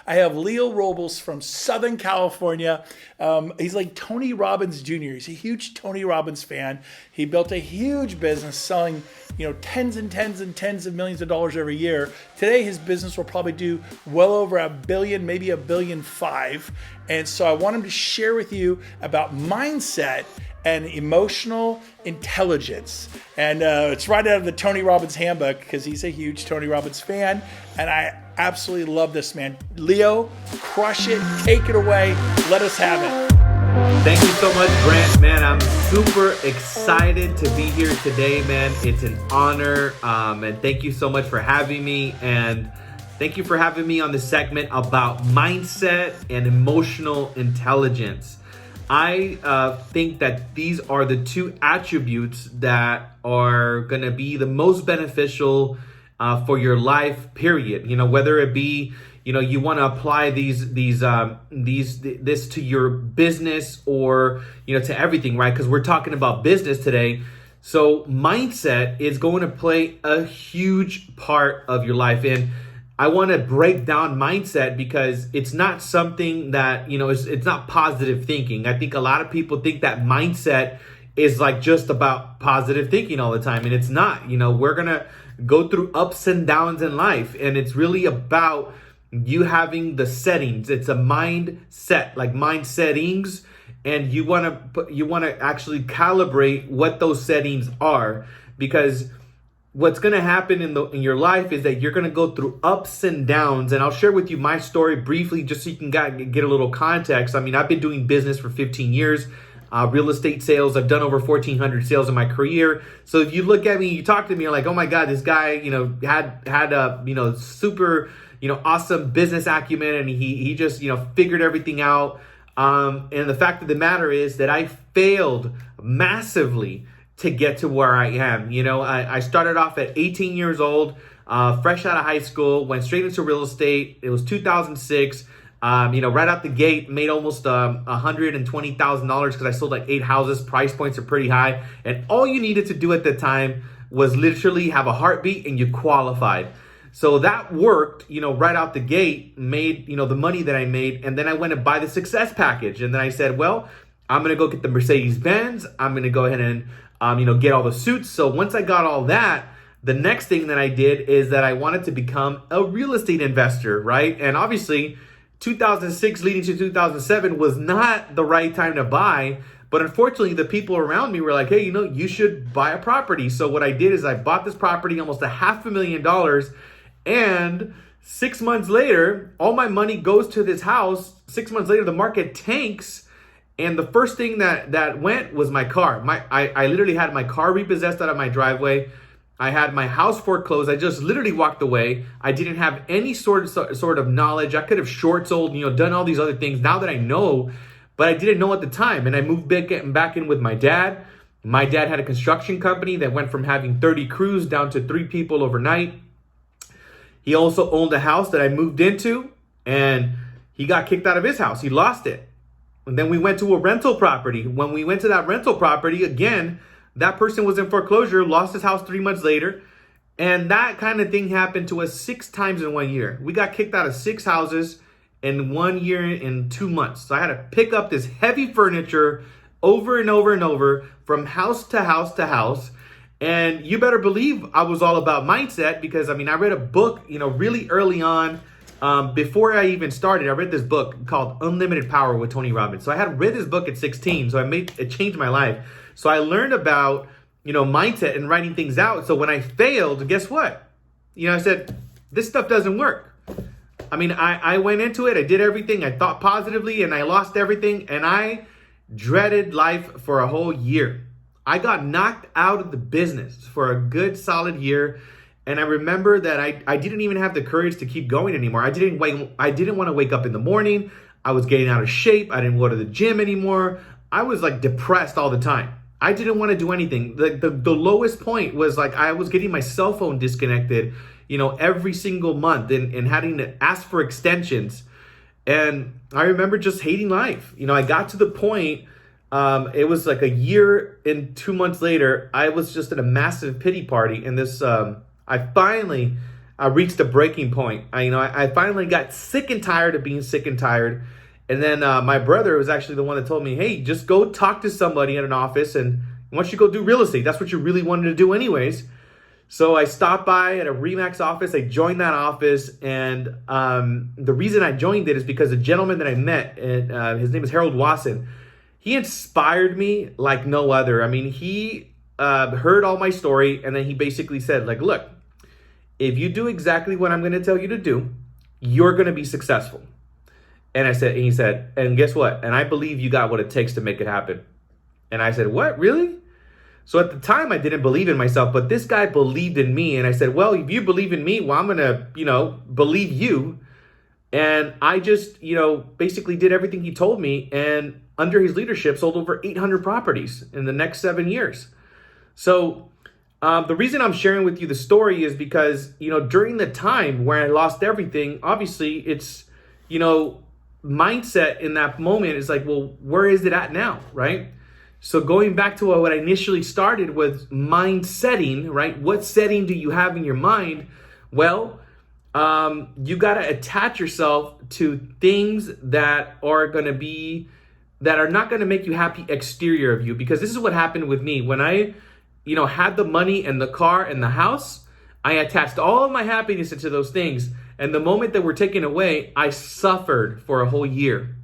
I have Leo Robles from Southern California. He's like Tony Robbins Jr. He's a huge Tony Robbins fan. He built a huge business selling, tens and tens and tens of millions of dollars every year. Today, his business will probably do well over $1 billion, maybe $1.5 billion. And so I want him to share with you about mindset and emotional intelligence. And it's right out of the Tony Robbins handbook because he's a huge Tony Robbins fan. And I absolutely love this man. Leo, crush it, take it away, let us have it. Thank you so much, Brent. Man, I'm super excited to be here today, man. It's an honor. And thank you so much for having me. And thank you for having me on this segment about mindset and emotional intelligence. I think that these are the two attributes that are going to be the most beneficial for your life, period. Whether it be, you want to apply this to your business or, to everything, right? Because we're talking about business today. So mindset is going to play a huge part of your life. And I want to break down mindset because it's not something that, it's not positive thinking. I think a lot of people think that mindset is like just about positive thinking all the time. And it's not. We're going to go through ups and downs in life. And it's really about you having the settings. It's a mindset, like mind settings. And you want to actually calibrate what those settings are, because what's going to happen in your life is that you're going to go through ups and downs. And I'll share with you my story briefly just so you can get a little context. I mean, I've been doing business for 15 years, real estate sales. I've done over 1,400 sales in my career. So if you look at me, you talk to me, you're like, oh my God, this guy, had a, super, awesome business acumen. And he just, figured everything out. And the fact of the matter is that I failed massively to get to where I am. I started off at 18 years old, fresh out of high school, went straight into real estate. It was 2006. Right out the gate, made almost $120,000 because I sold like 8 houses. Price points are pretty high. And all you needed to do at the time was literally have a heartbeat and you qualified. So that worked, right out the gate, made, the money that I made. And then I went and buy the success package. And then I said, well, I'm going to go get the Mercedes Benz. I'm going to go ahead and get all the suits. So once I got all that, the next thing that I did is that I wanted to become a real estate investor, right? And obviously 2006 leading to 2007 was not the right time to buy. But unfortunately, the people around me were like, hey, you should buy a property. So what I did is I bought this property, almost $500,000. And 6 months later, all my money goes to this house. 6 months later, the market tanks. And the first thing that went was my car. I literally had my car repossessed out of my driveway. I had my house foreclosed. I just literally walked away. I didn't have any sort of knowledge. I could have short sold, done all these other things now that I know, but I didn't know at the time. And I moved back in with my dad. My dad had a construction company that went from having 30 crews down to 3 people overnight. He also owned a house that I moved into, and he got kicked out of his house. He lost it. And then we went to a rental property. When we went to that rental property, again, that person was in foreclosure, lost his house 3 months later. And that kind of thing happened to us 6 times in 1 year. We got kicked out of 6 houses in 1 year and 2 months. So I had to pick up this heavy furniture over and over and over from house to house to house. And you better believe I was all about mindset because, I read a book, really early on. Before I even started, I read this book called Unlimited Power with Tony Robbins. So I had read this book at 16. So it changed my life. So I learned about, mindset and writing things out. So when I failed, guess what? I said, this stuff doesn't work. I went into it. I did everything. I thought positively and I lost everything. And I dreaded life for a whole year. I got knocked out of the business for a good solid year. And I remember that I didn't even have the courage to keep going anymore. I didn't want to wake up in the morning. I was getting out of shape. I didn't go to the gym anymore. I was like depressed all the time. I didn't want to do anything. The lowest point was like I was getting my cell phone disconnected, every single month and having to ask for extensions. And I remember just hating life. I got to the point, it was like a year and 2 months later, I was just at a massive pity party. And this, I finally I reached a breaking point. I finally got sick and tired of being sick and tired. And then my brother was actually the one that told me, hey, just go talk to somebody at an office, and why don't you go do real estate? That's what you really wanted to do anyways. So I stopped by at a RE/MAX office. I joined that office, and the reason I joined it is because a gentleman that I met, his name is Harold Wasson. He inspired me like no other. I mean, he heard all my story, and then he basically said, like, look, if you do exactly what I'm going to tell you to do, you're going to be successful. And he said, and guess what? And I believe you got what it takes to make it happen. And I said, what, really? So at the time, I didn't believe in myself, but this guy believed in me. And I said, well, if you believe in me, well, I'm going to, believe you. And I just, basically did everything he told me. And under his leadership, sold over 800 properties in the next 7 years. So the reason I'm sharing with you the story is because, during the time where I lost everything, obviously it's, mindset in that moment is like, well, where is it at now, right? So going back to what I initially started with mind setting, right? What setting do you have in your mind? Well, you got to attach yourself to things that are not going to make you happy exterior of you, because this is what happened with me. When I, had the money and the car and the house, I attached all of my happiness into those things. And the moment that were taken away, I suffered for a whole year.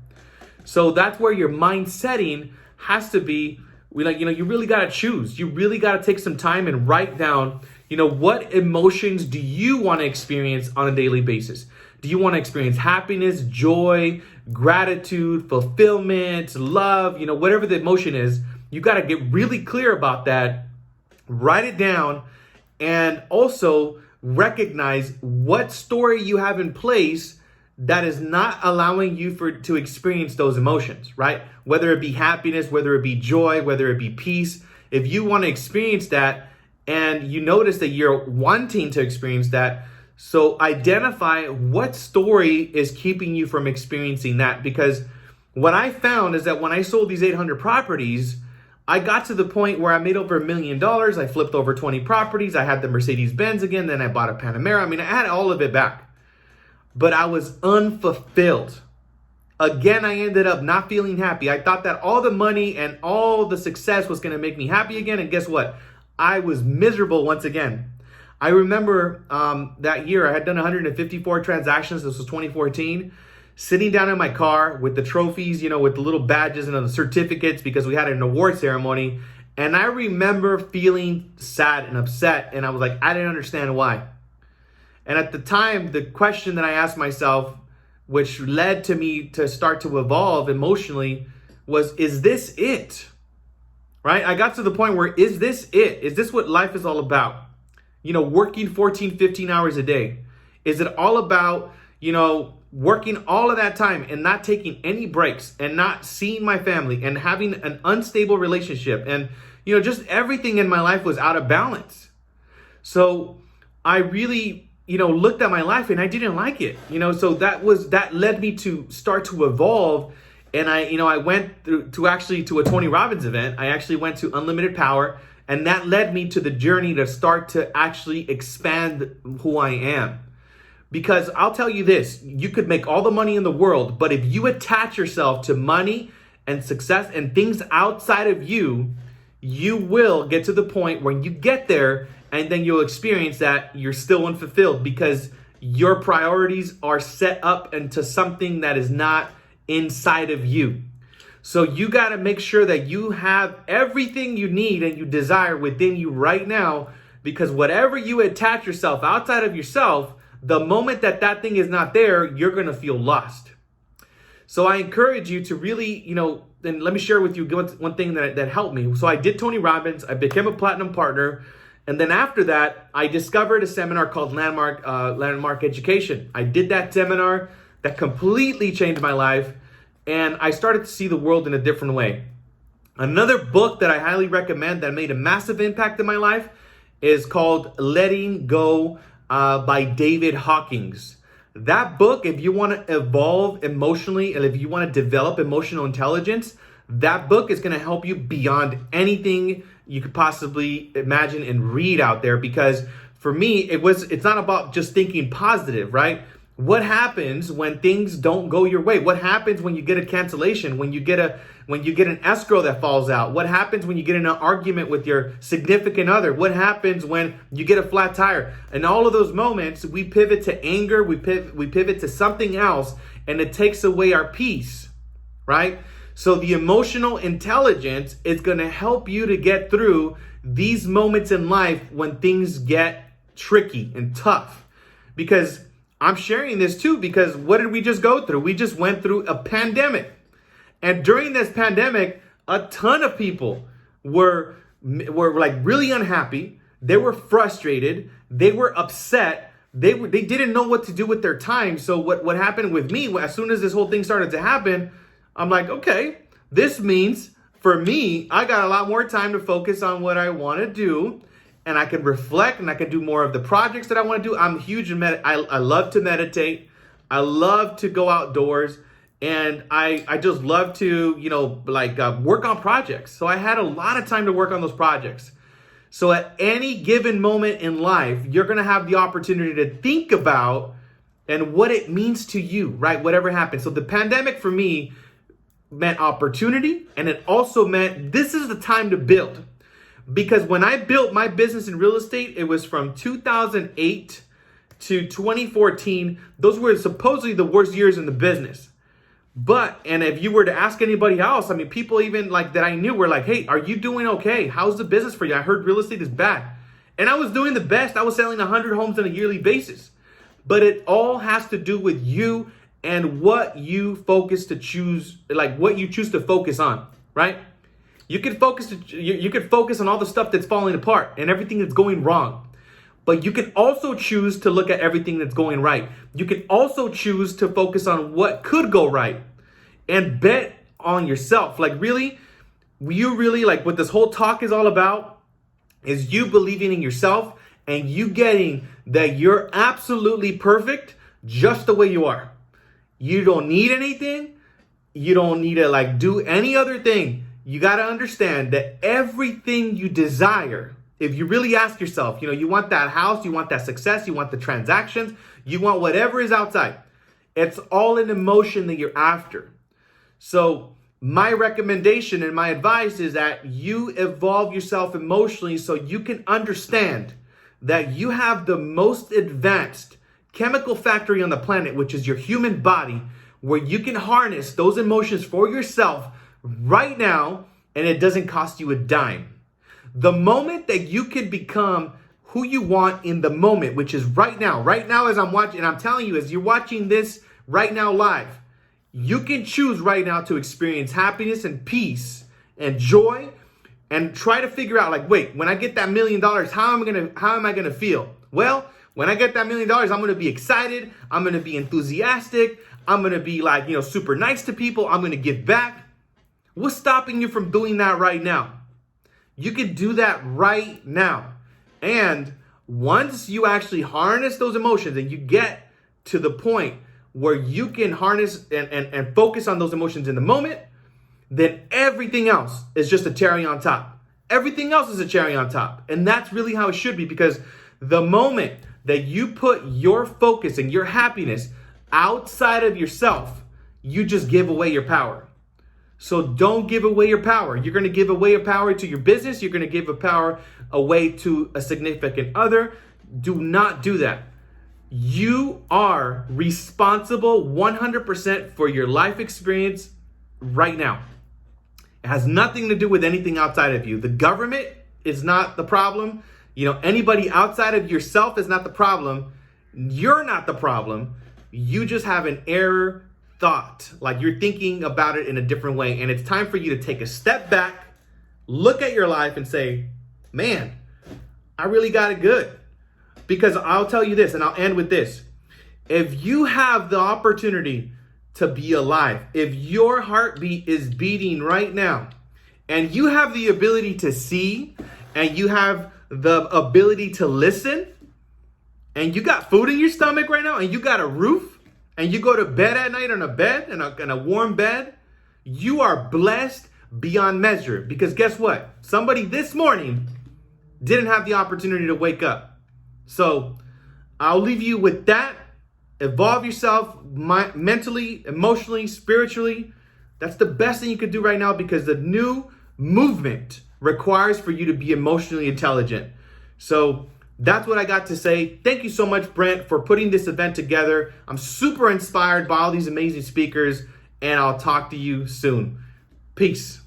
So that's where your mind setting has to be. You really got to choose. You really got to take some time and write down, what emotions do you want to experience on a daily basis? Do you want to experience happiness, joy, gratitude, fulfillment, love, whatever the emotion is? You got to get really clear about that. Write it down, and also recognize what story you have in place that is not allowing you to experience those emotions, right? Whether it be happiness, whether it be joy, whether it be peace. If you want to experience that and you notice that you're wanting to experience that, so identify what story is keeping you from experiencing that. Because what I found is that when I sold these 800 properties, I got to the point where I made over $1 million. I flipped over 20 properties. I had the Mercedes-Benz again. Then I bought a Panamera. I mean, I had all of it back. But I was unfulfilled. Again, I ended up not feeling happy. I thought that all the money and all the success was going to make me happy again. And guess what? I was miserable once again. I remember that year I had done 154 transactions. This was 2014. Sitting down in my car with the trophies, with the little badges and the certificates, because we had an award ceremony. And I remember feeling sad and upset. And I was like, I didn't understand why. And at the time, the question that I asked myself, which led to me to start to evolve emotionally, was, is this it? Right? I got to the point where, is this it? Is this what life is all about? Working 14, 15 hours a day. Is it all about, working all of that time and not taking any breaks and not seeing my family and having an unstable relationship? And, just everything in my life was out of balance. So I really, looked at my life and I didn't like it, so that led me to start to evolve. And I went to a Tony Robbins event. I actually went to Unlimited Power, and that led me to the journey to start to actually expand who I am. Because I'll tell you this, you could make all the money in the world, but if you attach yourself to money and success and things outside of you, you will get to the point where you get there, and then you'll experience that you're still unfulfilled because your priorities are set up into something that is not inside of you. So you got to make sure that you have everything you need and you desire within you right now, because whatever you attach yourself outside of yourself, the moment that thing is not there, you're going to feel lost. So I encourage you to really, and let me share with you one thing that helped me. So I did Tony Robbins. I became a platinum partner. And then after that, I discovered a seminar called Landmark Education. I did that seminar that completely changed my life. And I started to see the world in a different way. Another book that I highly recommend that made a massive impact in my life is called Letting Go by David Hawkins. That book, if you want to evolve emotionally and if you want to develop emotional intelligence, that book is going to help you beyond anything you could possibly imagine and read out there. Because for me, it's not about just thinking positive, right? What happens when things don't go your way? What happens when you get a cancellation, when you get an escrow that falls out? What happens when you get in an argument with your significant other? What happens when you get a flat tire? In all of those moments, we pivot to anger, we pivot to something else, and it takes away our peace, right? So the emotional intelligence is going to help you to get through these moments in life when things get tricky and tough. Because I'm sharing this too, because what did we just go through? We just went through a pandemic. And during this pandemic, a ton of people were like really unhappy. They were frustrated. They were upset. They didn't know what to do with their time. So what happened with me, as soon as this whole thing started to happen, I'm like, okay, this means for me, I got a lot more time to focus on what I want to do, and I can reflect and I can do more of the projects that I want to do. I'm huge in I love to meditate. I love to go outdoors, and I just love to, work on projects. So I had a lot of time to work on those projects. So at any given moment in life, you're going to have the opportunity to think about and what it means to you, right? Whatever happens. So the pandemic for me meant opportunity, and it also meant this is the time to build. Because when I built my business in real estate, it was from 2008 to 2014. Those were supposedly the worst years in the business. And if you were to ask anybody else, I mean, people even like that I knew were like, hey, are you doing okay? How's the business for you? I heard real estate is bad. And I was doing the best. I was selling 100 homes on a yearly basis. But it all has to do with you and what you choose to focus on, right? You can focus on all the stuff that's falling apart and everything that's going wrong. But you can also choose to look at everything that's going right. You can also choose to focus on what could go right and bet on yourself. Like really, what this whole talk is all about is you believing in yourself and you getting that you're absolutely perfect just the way you are. You don't need anything. You don't need to do any other thing. You got to understand that everything you desire, if you really ask yourself, you want that house, you want that success, you want the transactions, you want whatever is outside. It's all an emotion that you're after. So my recommendation and my advice is that you evolve yourself emotionally so you can understand that you have the most advanced chemical factory on the planet, which is your human body, where you can harness those emotions for yourself right now, and it doesn't cost you a dime. The moment that you can become who you want in the moment, which is right now as I'm watching, and I'm telling you, as you're watching this right now live, you can choose right now to experience happiness and peace and joy, and try to figure out wait, when I get that $1 million, how am I gonna feel? Well, when I get that $1 million, I'm going to be excited. I'm going to be enthusiastic. I'm going to be super nice to people. I'm going to give back. What's stopping you from doing that right now? You can do that right now. And once you actually harness those emotions and you get to the point where you can harness and focus on those emotions in the moment, then everything else is just a cherry on top. Everything else is a cherry on top. And that's really how it should be, because the moment that you put your focus and your happiness outside of yourself, you just give away your power. So don't give away your power. You're going to give away your power to your business. You're going to give a power away to a significant other. Do not do that. You are responsible 100% for your life experience right now. It has nothing to do with anything outside of you. The government is not the problem. Anybody outside of yourself is not the problem. You're not the problem. You just have an error thought. You're thinking about it in a different way. And it's time for you to take a step back, look at your life and say, man, I really got it good. Because I'll tell you this, and I'll end with this. If you have the opportunity to be alive, if your heartbeat is beating right now, and you have the ability to see, and you have the ability to listen, and you got food in your stomach right now, and you got a roof, and you go to bed at night on a bed, in a warm bed, you are blessed beyond measure. Because guess what? Somebody this morning didn't have the opportunity to wake up. So I'll leave you with that. Evolve yourself mentally, emotionally, spiritually. That's the best thing you could do right now, because the new movement requires for you to be emotionally intelligent. So that's what I got to say. Thank you so much, Brent, for putting this event together. I'm super inspired by all these amazing speakers, and I'll talk to you soon. Peace.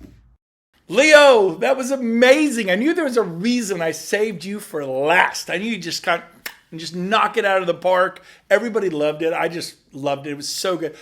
Leo, that was amazing. I knew there was a reason I saved you for last. I knew you just knock it out of the park. Everybody loved it. I just loved it. It was so good.